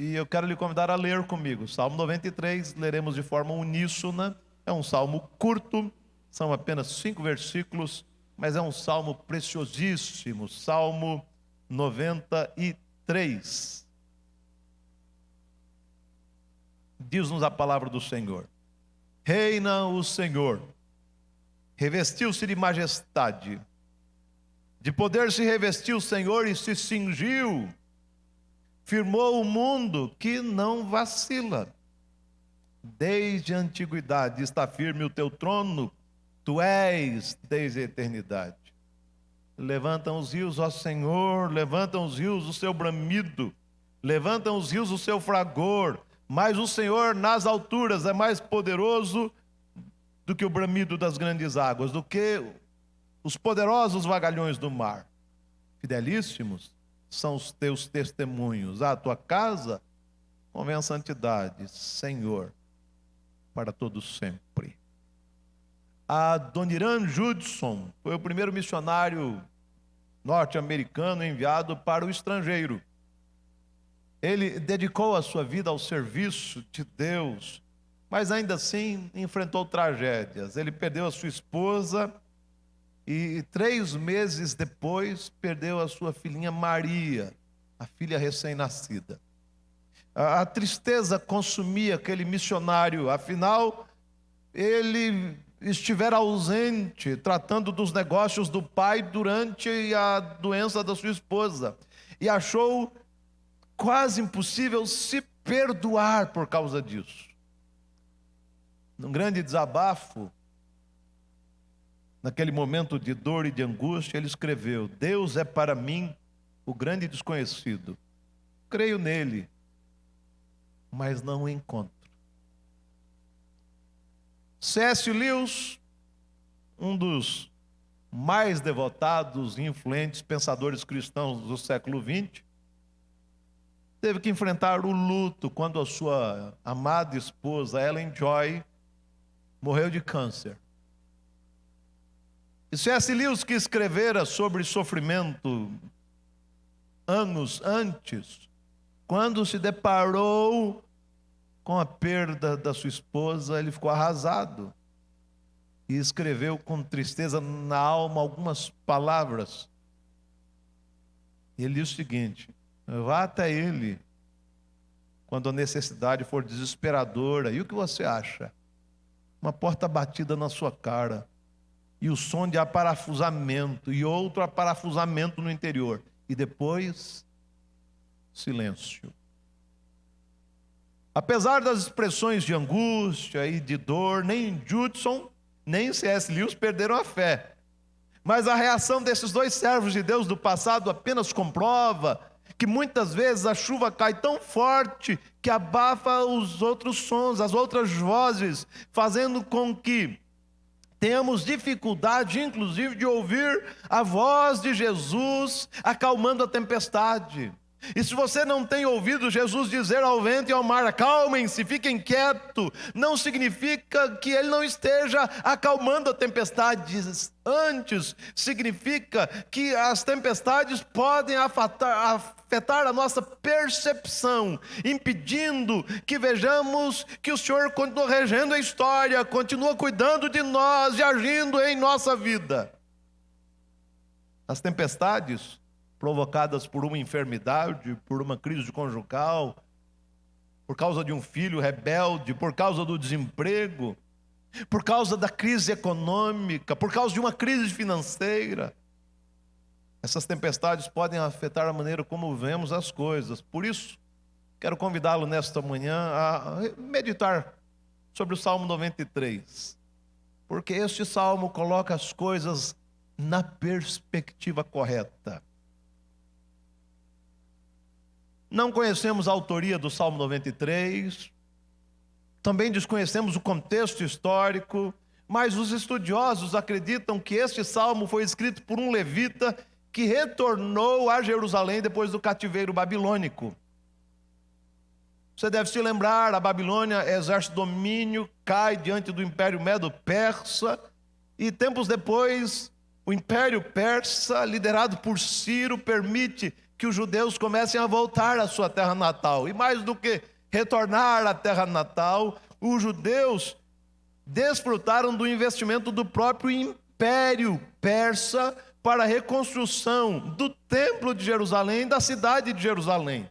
e eu quero lhe convidar a ler comigo. Salmo 93, leremos de forma uníssona. É um salmo curto, são apenas 5 versículos, mas é um salmo preciosíssimo. Salmo 93. Diz-nos a palavra do Senhor: reina o Senhor, revestiu-se de majestade, de poder se revestiu o Senhor e se cingiu, firmou o mundo que não vacila. Desde a antiguidade está firme o teu trono, tu és desde a eternidade. Levantam os rios, ó Senhor, levantam os rios o seu bramido, levantam os rios o seu fragor, mas o Senhor nas alturas é mais poderoso do que o bramido das grandes águas, do que os poderosos vagalhões do mar. Fidelíssimos são os teus testemunhos. A tua casa convém a santidade, Senhor, para todos sempre. Adoniram Judson foi o primeiro missionário norte-americano enviado para o estrangeiro. Ele dedicou a sua vida ao serviço de Deus, mas ainda assim enfrentou tragédias. Ele perdeu a sua esposa e 3 meses depois perdeu a sua filhinha Maria, a filha recém-nascida. A tristeza consumia aquele missionário, afinal ele estivera ausente tratando dos negócios do pai durante a doença da sua esposa e achou quase impossível se perdoar por causa disso. Num grande desabafo, naquele momento de dor e de angústia, ele escreveu: Deus é para mim o grande desconhecido. Creio nele, mas não o encontro. C.S. Lewis, um dos mais devotados e influentes pensadores cristãos do século XX, teve que enfrentar o luto quando a sua amada esposa, Ellen Joy, morreu de câncer. E C.S. Lewis, que escrevera sobre sofrimento anos antes, quando se deparou com a perda da sua esposa, ele ficou arrasado e escreveu com tristeza na alma algumas palavras. E ele diz o seguinte: vá até ele quando a necessidade for desesperadora. E o que você acha? Uma porta batida na sua cara e o som de aparafusamento e outro aparafusamento no interior, e depois silêncio. Apesar das expressões de angústia e de dor, nem Judson nem C.S. Lewis perderam a fé. Mas a reação desses 2 servos de Deus do passado apenas comprova que muitas vezes a chuva cai tão forte que abafa os outros sons, as outras vozes, fazendo com que tenhamos dificuldade, inclusive, de ouvir a voz de Jesus acalmando a tempestade. E se você não tem ouvido Jesus dizer ao vento e ao mar: acalmem-se, fiquem quietos, não significa que Ele não esteja acalmando a tempestade. Antes, significa que as tempestades podem afetar a nossa percepção, impedindo que vejamos que o Senhor continua regendo a história, continua cuidando de nós e agindo em nossa vida. As tempestades provocadas por uma enfermidade, por uma crise conjugal, por causa de um filho rebelde, por causa do desemprego, por causa da crise econômica, por causa de uma crise financeira. Essas tempestades podem afetar a maneira como vemos as coisas. Por isso, quero convidá-lo nesta manhã a meditar sobre o Salmo 93, porque este salmo coloca as coisas na perspectiva correta. Não conhecemos a autoria do Salmo 93, também desconhecemos o contexto histórico, mas os estudiosos acreditam que este salmo foi escrito por um levita que retornou a Jerusalém depois do cativeiro babilônico. Você deve se lembrar, a Babilônia exerce domínio, cai diante do Império Medo-Persa, e tempos depois, o Império Persa, liderado por Ciro, permite que os judeus comecem a voltar à sua terra natal. E mais do que retornar à terra natal, os judeus desfrutaram do investimento do próprio Império Persa para a reconstrução do Templo de Jerusalém, da cidade de Jerusalém.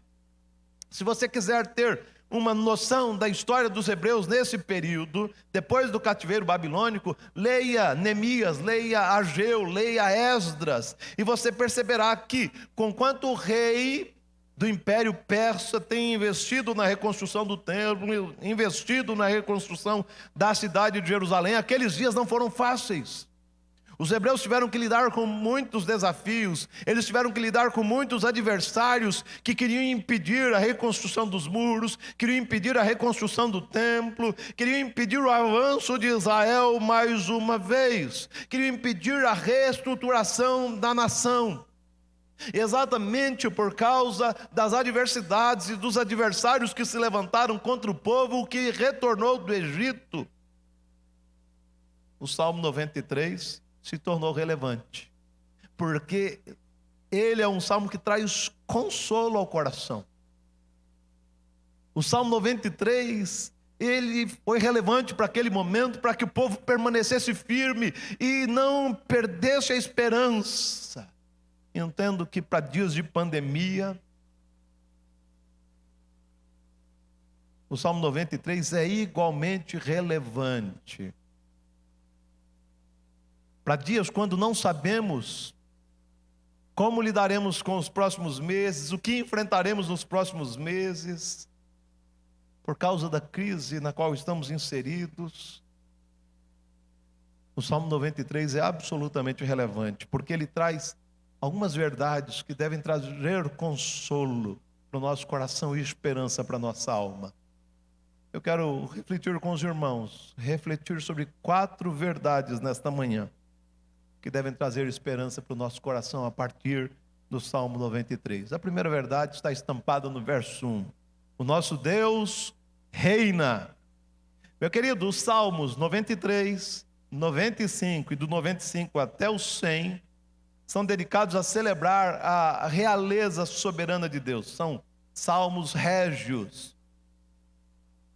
Se você quiser ter uma noção da história dos hebreus nesse período, depois do cativeiro babilônico, leia Neemias, leia Ageu, leia Esdras, e você perceberá que, conquanto o rei do Império Persa tem investido na reconstrução do templo, investido na reconstrução da cidade de Jerusalém, aqueles dias não foram fáceis. Os hebreus tiveram que lidar com muitos desafios, eles tiveram que lidar com muitos adversários que queriam impedir a reconstrução dos muros, queriam impedir a reconstrução do templo, queriam impedir o avanço de Israel mais uma vez, queriam impedir a reestruturação da nação. Exatamente por causa das adversidades e dos adversários que se levantaram contra o povo que retornou do Egito, o Salmo 93 se tornou relevante, porque ele é um salmo que traz consolo ao coração. O Salmo 93, ele foi relevante para aquele momento, para que o povo permanecesse firme e não perdesse a esperança. Entendo que para dias de pandemia, o Salmo 93 é igualmente relevante. Para dias quando não sabemos como lidaremos com os próximos meses, o que enfrentaremos nos próximos meses, por causa da crise na qual estamos inseridos, o Salmo 93 é absolutamente relevante, porque ele traz algumas verdades que devem trazer consolo para o nosso coração e esperança para a nossa alma. Eu quero refletir com os irmãos, refletir sobre 4 verdades nesta manhã, que devem trazer esperança para o nosso coração a partir do Salmo 93. A primeira verdade está estampada no verso 1. O nosso Deus reina. Meu querido, os Salmos 93, 95 e do 95 até o 100 são dedicados a celebrar a realeza soberana de Deus. São salmos régios.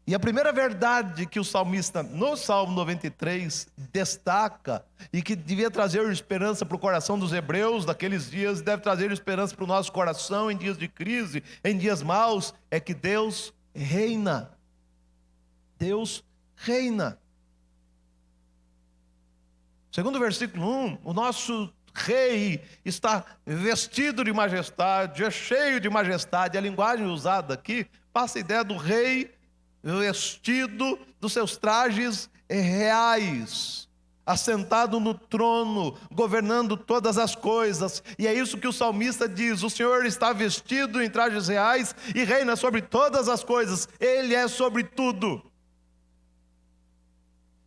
E a primeira verdade que o salmista, no Salmo 93, destaca, e que devia trazer esperança para o coração dos hebreus daqueles dias, deve trazer esperança para o nosso coração em dias de crise, em dias maus, é que Deus reina. Deus reina. Segundo o versículo 1, o nosso rei está vestido de majestade, é cheio de majestade. A linguagem usada aqui passa a ideia do rei vestido dos seus trajes reais, assentado no trono, governando todas as coisas. E é isso que o salmista diz: o Senhor está vestido em trajes reais e reina sobre todas as coisas, Ele é sobre tudo.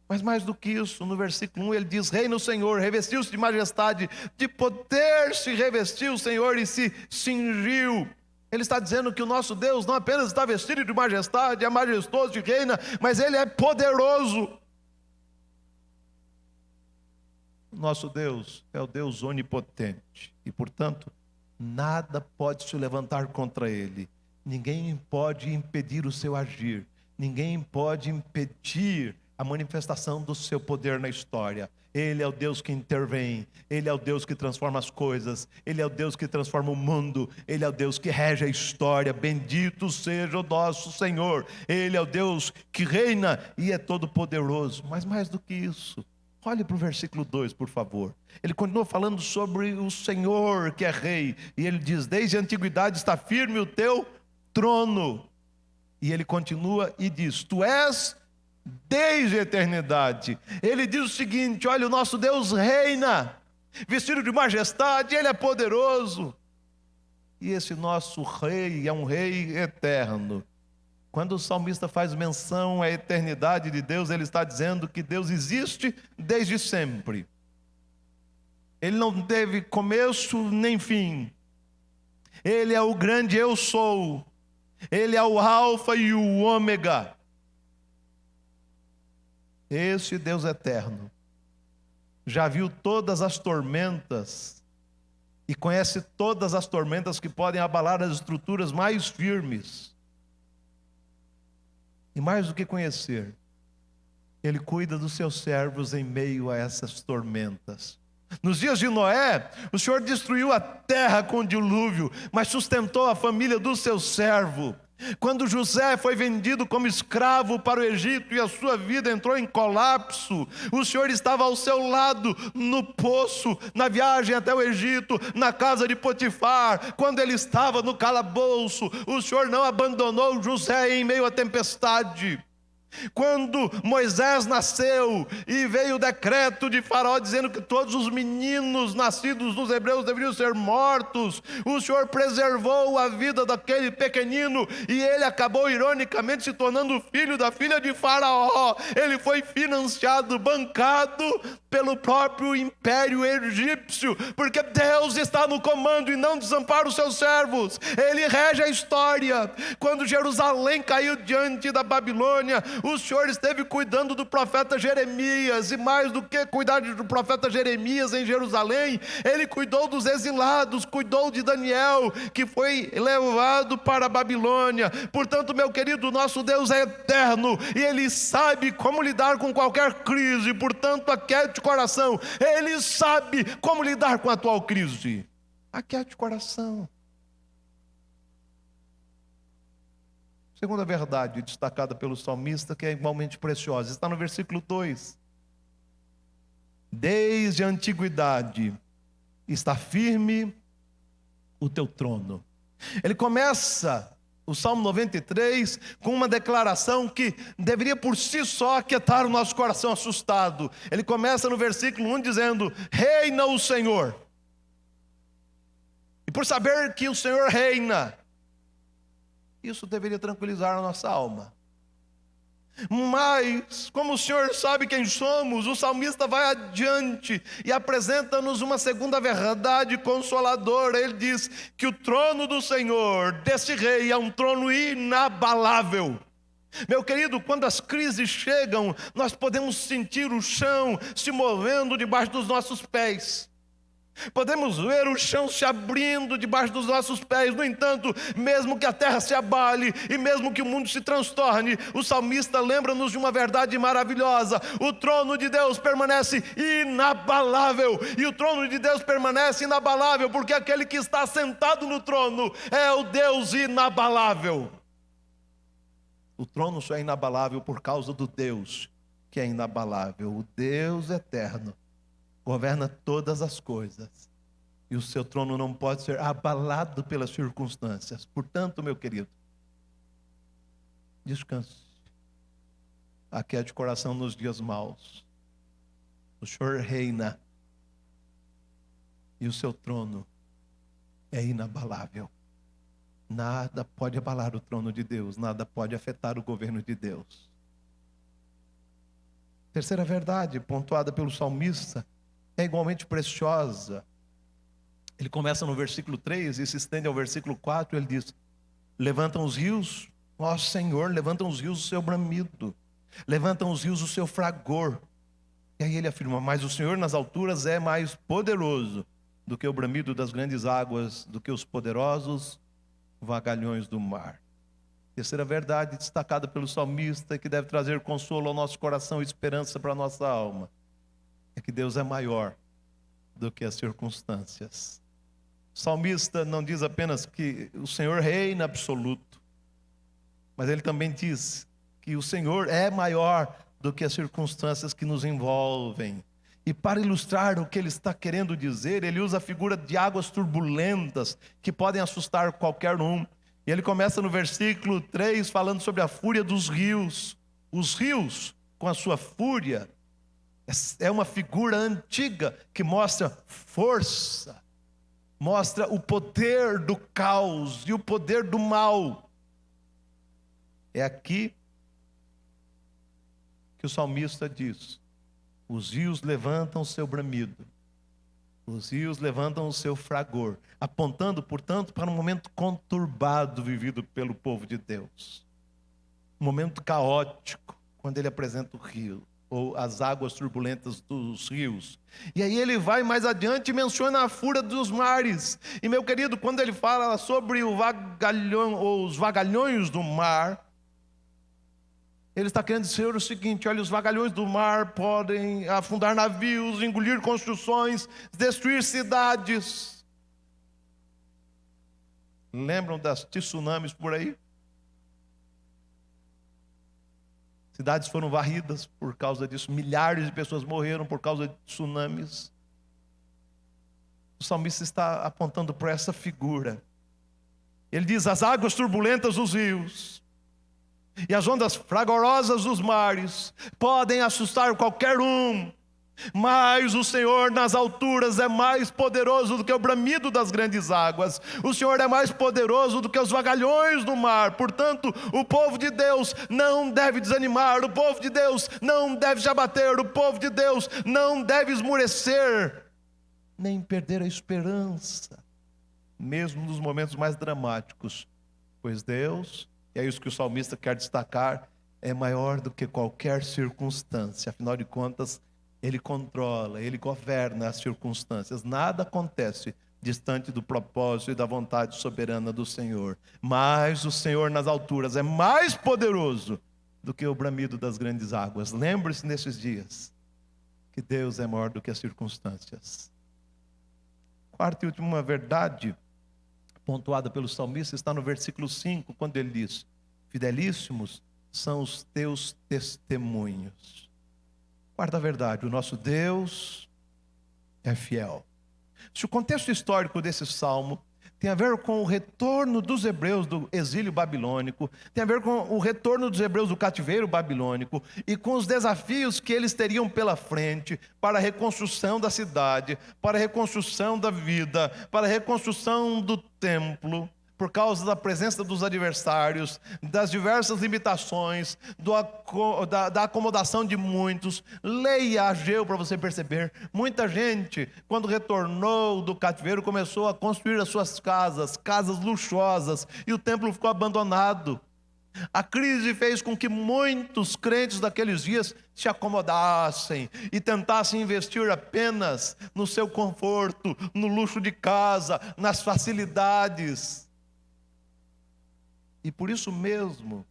Mas mais do que isso, no versículo 1 ele diz: reina o Senhor, revestiu-se de majestade, de poder se revestiu o Senhor e se cingiu. Ele está dizendo que o nosso Deus não apenas está vestido de majestade, é majestoso e reina, mas Ele é poderoso. Nosso Deus é o Deus onipotente e, portanto, nada pode se levantar contra Ele. Ninguém pode impedir o seu agir, ninguém pode impedir a manifestação do seu poder na história. Ele é o Deus que intervém, Ele é o Deus que transforma as coisas, Ele é o Deus que transforma o mundo, Ele é o Deus que rege a história. Bendito seja o nosso Senhor. Ele é o Deus que reina e é todo poderoso. Mas mais do que isso, olhe para o versículo 2, por favor. Ele continua falando sobre o Senhor que é rei, e ele diz: desde a antiguidade está firme o teu trono. E ele continua e diz: tu és desde a eternidade. Ele diz o seguinte: olha, o nosso Deus reina, vestido de majestade, Ele é poderoso. E esse nosso rei é um rei eterno. Quando o salmista faz menção à eternidade de Deus, ele está dizendo que Deus existe desde sempre. Ele não teve começo nem fim. Ele é o grande eu sou. Ele é o alfa e o ômega. Esse Deus eterno já viu todas as tormentas e conhece todas as tormentas que podem abalar as estruturas mais firmes. E mais do que conhecer, Ele cuida dos seus servos em meio a essas tormentas. Nos dias de Noé, o Senhor destruiu a terra com o dilúvio, mas sustentou a família do seu servo. Quando José foi vendido como escravo para o Egito e a sua vida entrou em colapso, o Senhor estava ao seu lado no poço, na viagem até o Egito, na casa de Potifar. Quando ele estava no calabouço, o Senhor não abandonou José em meio à tempestade. Quando Moisés nasceu e veio o decreto de Faraó dizendo que todos os meninos nascidos dos hebreus deveriam ser mortos, o Senhor preservou a vida daquele pequenino e ele acabou ironicamente se tornando filho da filha de Faraó. Ele foi financiado, bancado pelo próprio império egípcio, porque Deus está no comando e não desampara os seus servos. Ele rege a história. Quando Jerusalém caiu diante da Babilônia, o Senhor esteve cuidando do profeta Jeremias, e mais do que cuidar do profeta Jeremias em Jerusalém, Ele cuidou dos exilados, cuidou de Daniel, que foi levado para a Babilônia. Portanto, meu querido, nosso Deus é eterno, e Ele sabe como lidar com qualquer crise. Portanto, aquiete o coração, Ele sabe como lidar com a atual crise. Aquiete o coração. Segunda verdade destacada pelo salmista, que é igualmente preciosa, está no versículo 2. Desde a antiguidade está firme o teu trono. Ele começa o Salmo 93 com uma declaração que deveria por si só aquietar o nosso coração assustado. Ele começa no versículo 1 dizendo: reina o Senhor. E por saber que o Senhor reina, isso deveria tranquilizar a nossa alma. Mas, como o Senhor sabe quem somos, o salmista vai adiante e apresenta-nos uma segunda verdade consoladora. Ele diz que o trono do Senhor, desse rei, é um trono inabalável. Meu querido, quando as crises chegam, nós podemos sentir o chão se movendo debaixo dos nossos pés. Podemos ver o chão se abrindo debaixo dos nossos pés. No entanto, mesmo que a terra se abale e mesmo que o mundo se transtorne, o salmista lembra-nos de uma verdade maravilhosa: o trono de Deus permanece inabalável. E o trono de Deus permanece inabalável porque aquele que está sentado no trono é o Deus inabalável. O trono só é inabalável por causa do Deus que é inabalável. O Deus eterno governa todas as coisas, e o seu trono não pode ser abalado pelas circunstâncias. Portanto, meu querido, descanse, aquiete o coração nos dias maus. O Senhor reina, e o seu trono é inabalável. Nada pode abalar o trono de Deus, nada pode afetar o governo de Deus. Terceira verdade, pontuada pelo salmista, é igualmente preciosa. Ele começa no versículo 3 e se estende ao versículo 4, ele diz: levantam os rios, ó Senhor, levantam os rios o seu bramido, levantam os rios o seu fragor. E aí ele afirma: mas o Senhor nas alturas é mais poderoso do que o bramido das grandes águas, do que os poderosos vagalhões do mar. Terceira verdade destacada pelo salmista, que deve trazer consolo ao nosso coração e esperança para a nossa alma, é que Deus é maior do que as circunstâncias. O salmista não diz apenas que o Senhor reina absoluto, mas ele também diz que o Senhor é maior do que as circunstâncias que nos envolvem. E para ilustrar o que ele está querendo dizer, ele usa a figura de águas turbulentas que podem assustar qualquer um. E ele começa no versículo 3 falando sobre a fúria dos rios. Os rios, com a sua fúria, é uma figura antiga que mostra força, mostra o poder do caos e o poder do mal. É aqui que o salmista diz: os rios levantam o seu bramido, os rios levantam o seu fragor, apontando, portanto, para um momento conturbado vivido pelo povo de Deus. Um momento caótico, quando ele apresenta o rio. ou as águas turbulentas dos rios. E aí ele vai mais adiante e menciona a fúria dos mares. E meu querido, quando ele fala sobre os vagalhões do mar, ele está querendo dizer o seguinte: olha, os vagalhões do mar podem afundar navios, engolir construções, destruir cidades. Lembram das tsunamis por aí? Cidades foram varridas por causa disso. Milhares de pessoas morreram por causa de tsunamis. O salmista está apontando para essa figura. Ele diz: as águas turbulentas dos rios e as ondas fragorosas dos mares podem assustar qualquer um, mas o Senhor nas alturas é mais poderoso do que o bramido das grandes águas. O Senhor é mais poderoso do que os vagalhões do mar. Portanto, o povo de Deus não deve desanimar, o povo de Deus não deve se abater, o povo de Deus não deve esmurecer, nem perder a esperança, mesmo nos momentos mais dramáticos, pois Deus, e é isso que o salmista quer destacar, é maior do que qualquer circunstância. Afinal de contas, Ele controla, Ele governa as circunstâncias. Nada acontece distante do propósito e da vontade soberana do Senhor. Mas o Senhor nas alturas é mais poderoso do que o bramido das grandes águas. Lembre-se nesses dias que Deus é maior do que as circunstâncias. Quarta e última verdade pontuada pelo salmista está no versículo 5, quando ele diz: fidelíssimos são os teus testemunhos. Quarta verdade: o nosso Deus é fiel. Se o contexto histórico desse salmo tem a ver com o retorno dos hebreus do exílio babilônico, tem a ver com o retorno dos hebreus do cativeiro babilônico e com os desafios que eles teriam pela frente para a reconstrução da cidade, para a reconstrução da vida, para a reconstrução do templo, por causa da presença dos adversários, das diversas limitações, da acomodação de muitos. Leia Ageu para você perceber. Muita gente, quando retornou do cativeiro, começou a construir as suas casas luxuosas, e o templo ficou abandonado. A crise fez com que muitos crentes daqueles dias se acomodassem e tentassem investir apenas no seu conforto, no luxo de casa, nas facilidades. E por isso mesmo,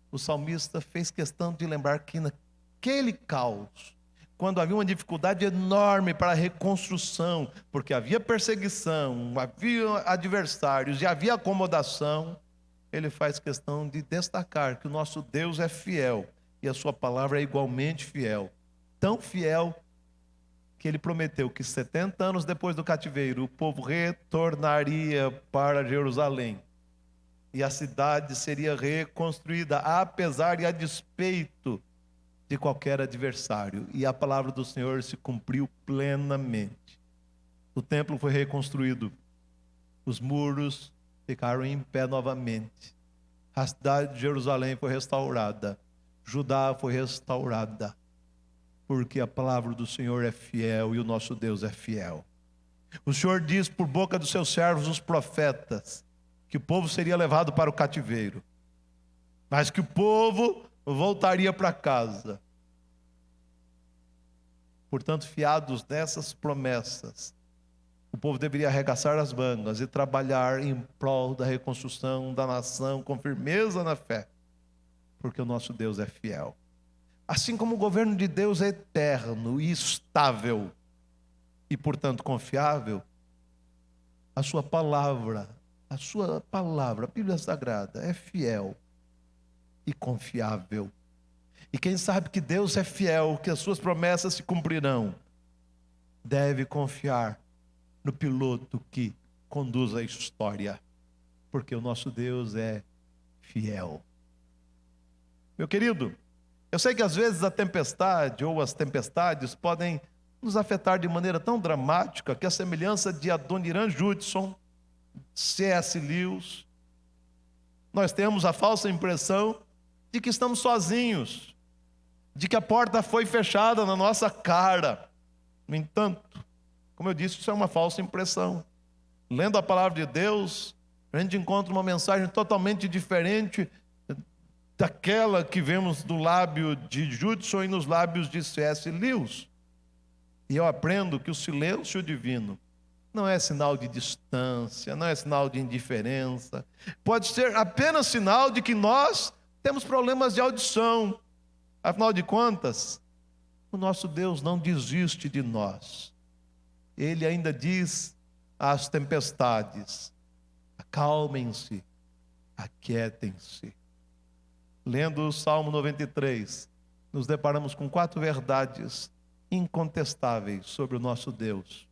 o salmista fez questão de lembrar que naquele caos, quando havia uma dificuldade enorme para a reconstrução, porque havia perseguição, havia adversários e havia acomodação, ele faz questão de destacar que o nosso Deus é fiel e a sua palavra é igualmente fiel. Tão fiel que ele prometeu que 70 anos depois do cativeiro, o povo retornaria para Jerusalém. E a cidade seria reconstruída, apesar e a despeito de qualquer adversário. E a palavra do Senhor se cumpriu plenamente. O templo foi reconstruído. Os muros ficaram em pé novamente. A cidade de Jerusalém foi restaurada. Judá foi restaurada. Porque a palavra do Senhor é fiel e o nosso Deus é fiel. O Senhor diz por boca dos seus servos, os profetas, que o povo seria levado para o cativeiro, mas que o povo voltaria para casa. Portanto, fiados nessas promessas, o povo deveria arregaçar as mangas e trabalhar em prol da reconstrução da nação com firmeza na fé, porque o nosso Deus é fiel. Assim como o governo de Deus é eterno e estável e, portanto, confiável, a sua palavra, a Bíblia Sagrada, é fiel e confiável. E quem sabe que Deus é fiel, que as suas promessas se cumprirão, deve confiar no piloto que conduz a história, porque o nosso Deus é fiel. Meu querido, eu sei que às vezes a tempestade ou as tempestades podem nos afetar de maneira tão dramática que a semelhança de Adoniran Judson, C.S. Lewis, nós temos a falsa impressão de que estamos sozinhos, de que a porta foi fechada na nossa cara. No entanto, como eu disse, isso é uma falsa impressão. Lendo a palavra de Deus, a gente encontra uma mensagem totalmente diferente daquela que vemos do lábio de Judson e nos lábios de C.S. Lewis. E eu aprendo que o silêncio divino não é sinal de distância, não é sinal de indiferença. Pode ser apenas sinal de que nós temos problemas de audição. Afinal de contas, o nosso Deus não desiste de nós. Ele ainda diz às tempestades: acalmem-se, aquietem-se. Lendo o Salmo 93, nos deparamos com 4 verdades incontestáveis sobre o nosso Deus,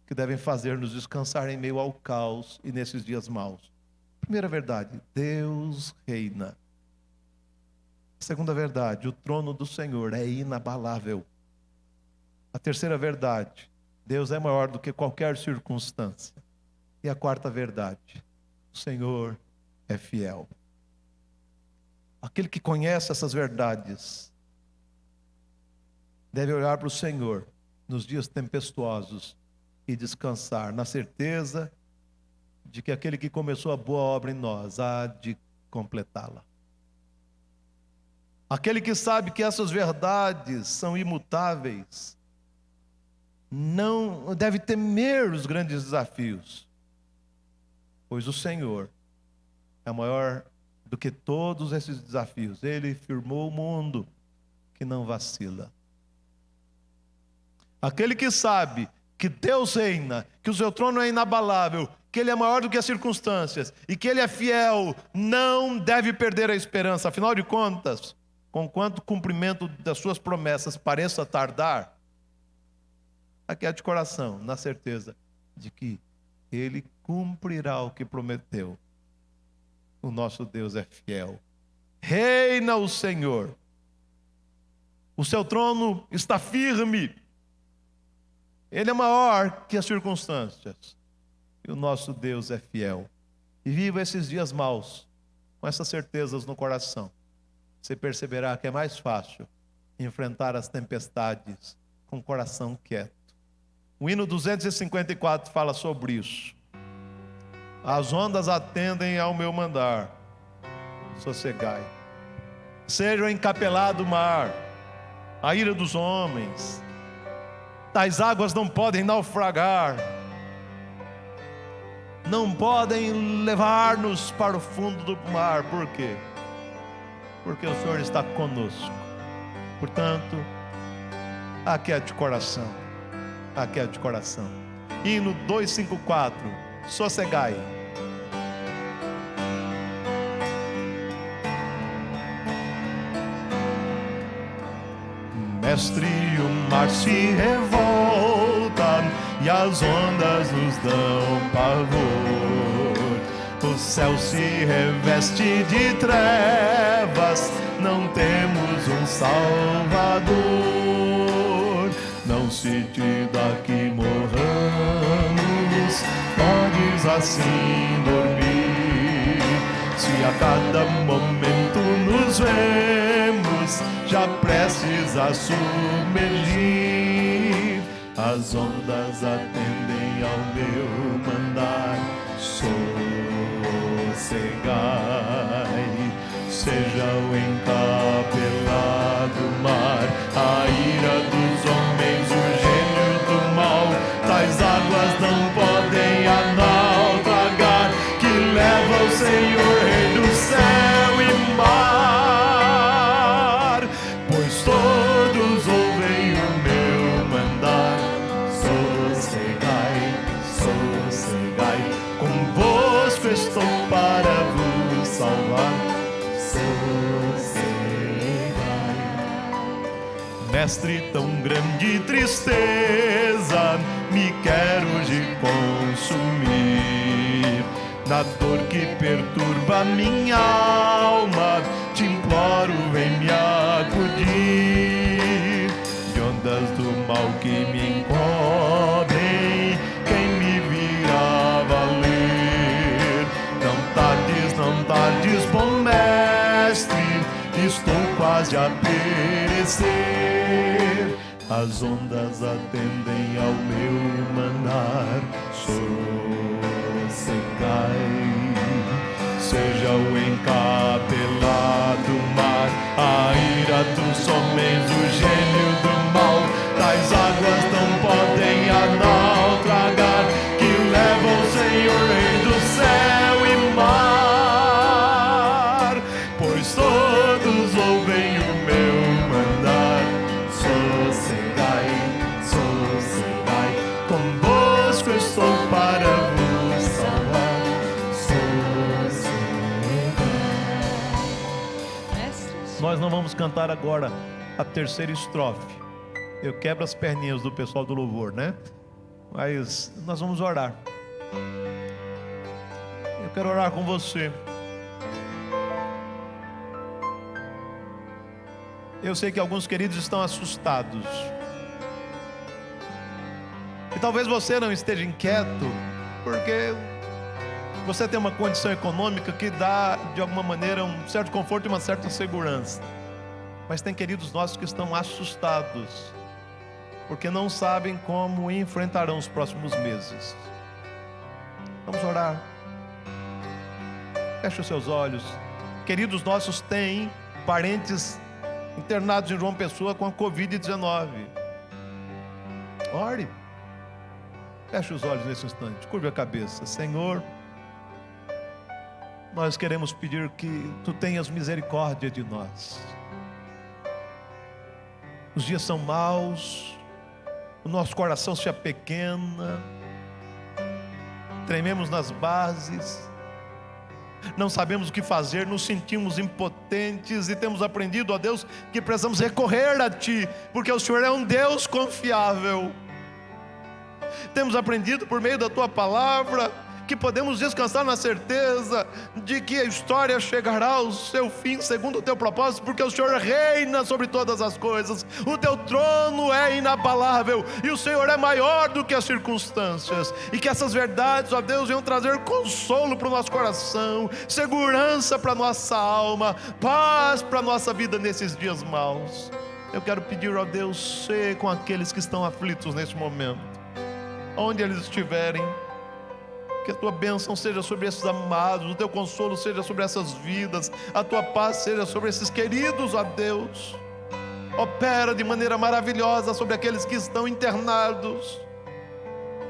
que devem fazer-nos descansar em meio ao caos e nesses dias maus. Primeira verdade: Deus reina. Segunda verdade: o trono do Senhor é inabalável. A terceira verdade: Deus é maior do que qualquer circunstância. E a quarta verdade: o Senhor é fiel. Aquele que conhece essas verdades deve olhar para o Senhor nos dias tempestuosos e descansar na certeza de que aquele que começou a boa obra em nós há de completá-la. Aquele que sabe que essas verdades são imutáveis não deve temer os grandes desafios, pois o Senhor é maior do que todos esses desafios. Ele firmou o mundo que não vacila. Aquele que sabe que Deus reina, que o seu trono é inabalável, que Ele é maior do que as circunstâncias e que Ele é fiel, não deve perder a esperança. Afinal de contas, conquanto o cumprimento das suas promessas pareça tardar, aquiete de coração, na certeza de que Ele cumprirá o que prometeu. O nosso Deus é fiel. Reina o Senhor. O seu trono está firme. Ele é maior que as circunstâncias. E o nosso Deus é fiel. E viva esses dias maus com essas certezas no coração. Você perceberá que é mais fácil enfrentar as tempestades com o coração quieto. O hino 254 fala sobre isso. As ondas atendem ao meu mandar, sossegai. Seja o encapelado mar, a ira dos homens, tais águas não podem naufragar, não podem levar-nos para o fundo do mar. Por quê? Porque o Senhor está conosco. Portanto, aquiete de coração, aquiete de coração. Hino 254, sossegai. Mestre, o mar se revolta e as ondas nos dão pavor. O céu se reveste de trevas, não temos um Salvador. Não se te dá que morramos, podes assim dormir. Se a cada momento nos vemos já prestes a submergir, as ondas atendem ao meu mandar, sossegai. Seja o encapelado mar, a ira dos homens, o gênio do mal, tais águas não podem naufragar, que leva o Senhor, Rei do céu e mar. Pois todos ouvem o meu mandar, sossegai, sossegai, convosco estou para vos salvar. Mestre, tão grande tristeza me quer hoje consumir. Na dor que perturba minha alma, te imploro, vem me acudir. De ondas do mal que me encobrem, quem me virá valer? Não tardes, bom mestre, estou quase a perecer. As ondas atendem ao meu mandar, sossegai. Seja o encapelado ira dos homens, o gênio do mal, tais águas não podem a naufragar, que levam o Senhor Rei do céu e mar, pois todos ouvem o meu mandar. Sossegai, sossegai, convosco estou para vos salvar. Sossegai. Nós não vamos cantar agora a terceira estrofe. Eu quebro as perninhas do pessoal do louvor, né? Mas nós vamos orar. Eu quero orar com você. Eu sei que alguns queridos estão assustados. E talvez você não esteja inquieto, porque você tem uma condição econômica que dá, de alguma maneira, um certo conforto e uma certa segurança. Mas tem queridos nossos que estão assustados, porque não sabem como enfrentarão os próximos meses. Vamos orar. Feche os seus olhos. Queridos nossos têm parentes internados em João Pessoa com a Covid-19. Ore. Feche os olhos nesse instante. Curve a cabeça. Senhor, nós queremos pedir que Tu tenhas misericórdia de nós. Os dias são maus, o nosso coração se apequena, trememos nas bases, não sabemos o que fazer, nos sentimos impotentes e temos aprendido, ó Deus, que precisamos recorrer a Ti, porque o Senhor é um Deus confiável. Temos aprendido por meio da Tua palavra que podemos descansar na certeza de que a história chegará ao seu fim segundo o Teu propósito, porque o Senhor reina sobre todas as coisas, o Teu trono é inabalável e o Senhor é maior do que as circunstâncias, e que essas verdades, ó Deus, venham trazer consolo para o nosso coração, segurança para a nossa alma, paz para a nossa vida nesses dias maus. Eu quero pedir, ó Deus, ser com aqueles que estão aflitos neste momento, onde eles estiverem, que a Tua bênção seja sobre esses amados, o Teu consolo seja sobre essas vidas, a Tua paz seja sobre esses queridos, ó Deus. Opera de maneira maravilhosa sobre aqueles que estão internados,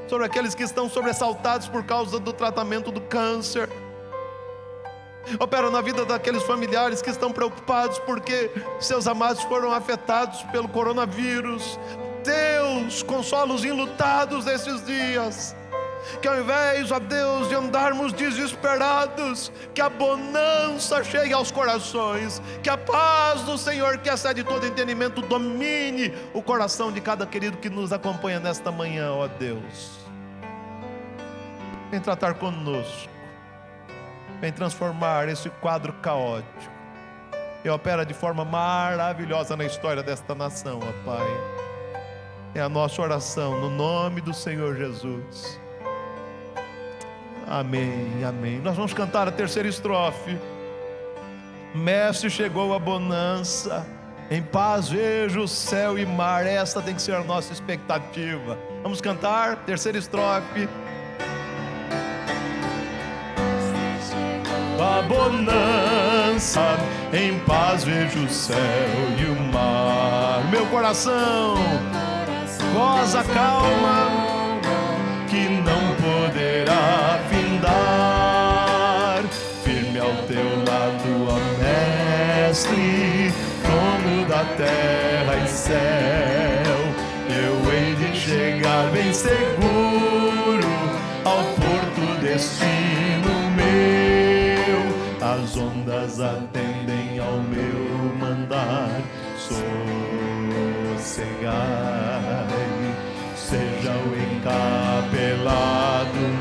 sobre aqueles que estão sobressaltados por causa do tratamento do câncer. Opera na vida daqueles familiares que estão preocupados porque seus amados foram afetados pelo coronavírus. Deus, consola os enlutados desses dias, que ao invés, ó Deus, de andarmos desesperados, que a bonança chegue aos corações, que a paz do Senhor, que excede todo entendimento, domine o coração de cada querido que nos acompanha nesta manhã, ó Deus. Vem tratar conosco, vem transformar esse quadro caótico e opera de forma maravilhosa na história desta nação, ó Pai. É a nossa oração no nome do Senhor Jesus. Amém, amém. Nós vamos cantar a terceira estrofe. Mestre, chegou a bonança, em paz vejo o céu e mar. Esta tem que ser a nossa expectativa. Vamos cantar, terceira estrofe. A bonança, em paz vejo o céu e o mar. Meu coração goza calma, que não poderá findar. Firme ao Teu lado, ó Mestre, dono da terra e céu, eu hei de chegar bem seguro ao porto destino meu. As ondas atendem ao meu mandar. Sossegai, seja o encapelado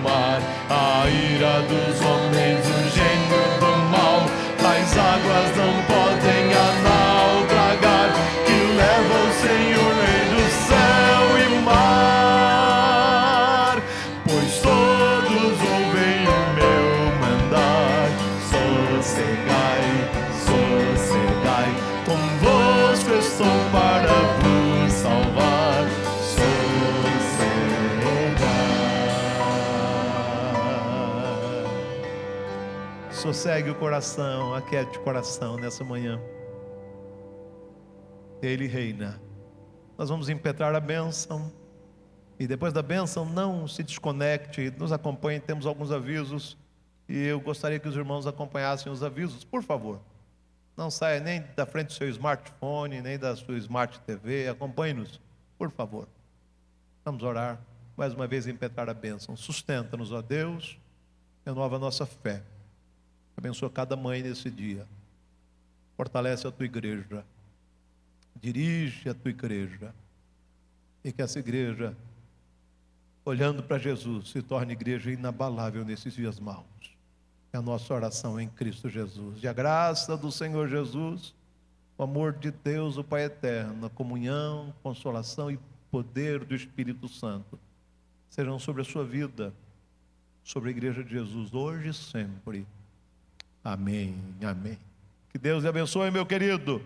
mar, a ira dos homens, o gênio do mal, as águas não podem a naufragar, que leva o Senhor Rei do céu e mar, pois todos ouvem o meu mandar. Sossegai, sossegai, convosco estou para vos salvar. Sossegue o coração, aquiete o coração nessa manhã. Ele reina. Nós vamos impetrar a bênção. E depois da bênção, não se desconecte, nos acompanhe, temos alguns avisos. E eu gostaria que os irmãos acompanhassem os avisos, por favor. Não saia nem da frente do seu smartphone, nem da sua Smart TV. Acompanhe-nos, por favor. Vamos orar. Mais uma vez impetrar a bênção. Sustenta-nos, ó Deus. Renova a nossa fé. Abençoa cada mãe nesse dia. Fortalece a tua igreja. Dirige a tua igreja. E que essa igreja, olhando para Jesus, se torne igreja inabalável nesses dias maus. É a nossa oração em Cristo Jesus. E a graça do Senhor Jesus, o amor de Deus, o Pai eterno, a comunhão, consolação e poder do Espírito Santo sejam sobre a sua vida, sobre a igreja de Jesus, hoje e sempre. Amém, amém. Que Deus lhe abençoe, meu querido.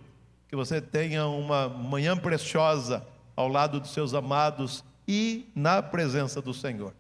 Que você tenha uma manhã preciosa ao lado dos seus amados e na presença do Senhor.